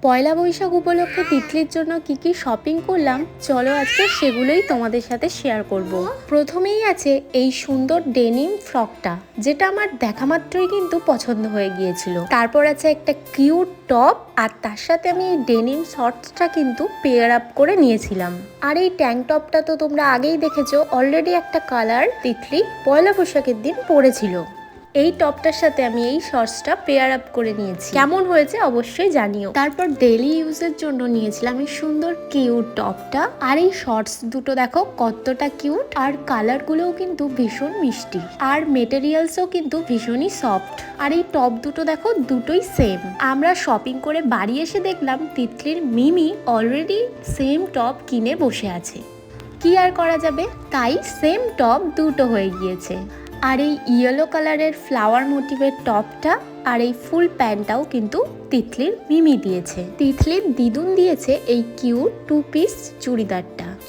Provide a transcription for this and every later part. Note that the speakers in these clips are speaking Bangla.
পয়লা বৈশাখ উপলক্ষে তিতলির জন্য কি কি শপিং করলাম চলো আজকে সেগুলোই তোমাদের সাথে শেয়ার করব। প্রথমেই আছে এই সুন্দর ডেনিম ফ্রকটা, যেটা আমার দেখা মাত্রই কিন্তু পছন্দ হয়ে গিয়েছিল। তারপর আছে একটা কিউট টপ, আর তার সাথে আমি এই ডেনিম শর্টসটা কিন্তু পেয়ার আপ করে নিয়েছিলাম। আর এই ট্যাঙ্ক টপটা তো তোমরা আগেই দেখেছো, অলরেডি একটা কালার তিতলি পয়লা বৈশাখের দিন পরেছিল। এই টপটার সাথে আমি এই শর্টসটা পেয়ার আপ করে নিয়েছি, কেমন হয়েছে অবশ্যই জানিও। তারপর ডেইলি ইউজের জন্য নিয়েছিলাম এই সুন্দর কিউট টপটা, আর এই শর্টস দুটো দেখো কতটা কিউট, আর কালারগুলোও কিন্তু ভীষণ মিষ্টি, আর মেটেরিয়ালসও কিন্তু ভীষণই সফট। আর এই টপ দুটো দেখো দুটোই সেম। আমরা শপিং করে বাড়ি এসে দেখলাম তিতলির মিমি অলরেডি সেম টপ কিনে বসে আছে। কি আর করা যাবে, তাই সেম টপ দুটো হয়ে গিয়েছে। আর এই ইয়েলো কালারের ফ্লাওয়ার মোটিভের টপটা আর এই ফুল প্যান্টটাও কিন্তু তিতলির মিমি দিয়েছে। তিতলির দিদুন দিয়েছে এই কিউট 2 পিস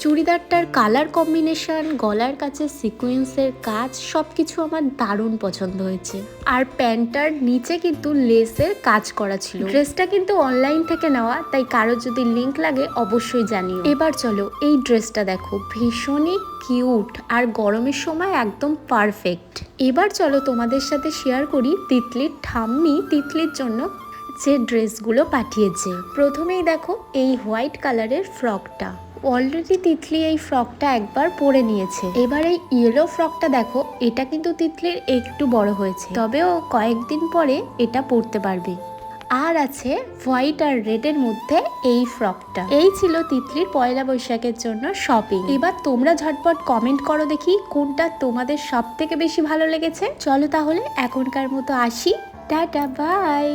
চুড়িদারটার কালার কম্বিনেশন, গলার কাছে সিকোয়েন্সের কাজ সবকিছু আমার দারুণ পছন্দ হয়েছে। আর প্যান্টটার নিচে কিন্তু লেসের কাজ করা ছিল। ড্রেসটা কিন্তু অনলাইন থেকে নেওয়া, তাই কারোর যদি লিংক লাগে অবশ্যই জানিও। এবার চলো এই ড্রেসটা দেখো, ভীষণই কিউট আর গরমের সময় একদম পারফেক্ট। এবার চলো তোমাদের সাথে শেয়ার করি তিতলির ঠাম্মি তিতলির জন্য যে ড্রেসগুলো পাঠিয়েছে। প্রথমেই দেখো এই হোয়াইট কালারের ফ্রকটা, অলরেডি তিতলি এই ফ্রকটা একবার পরে নিয়েছে। এবার এই ইয়েলো ফ্রকটা দেখো, এটা কিন্তু তিতলির একটু বড় হয়েছে, তবে ও কয়েকদিন পরে এটা পরতে পারবে। আর আছে হোয়াইট আর রেডের মধ্যে এই ফ্রকটা। এই ছিল তিতলির পয়লা বৈশাখের জন্য শপিং। এবার তোমরা ঝটপট কমেন্ট করো দেখি কোনটা তোমাদের সব থেকে বেশি ভালো লেগেছে। চলো তাহলে এখনকার মতো আসি, টাটা বাই।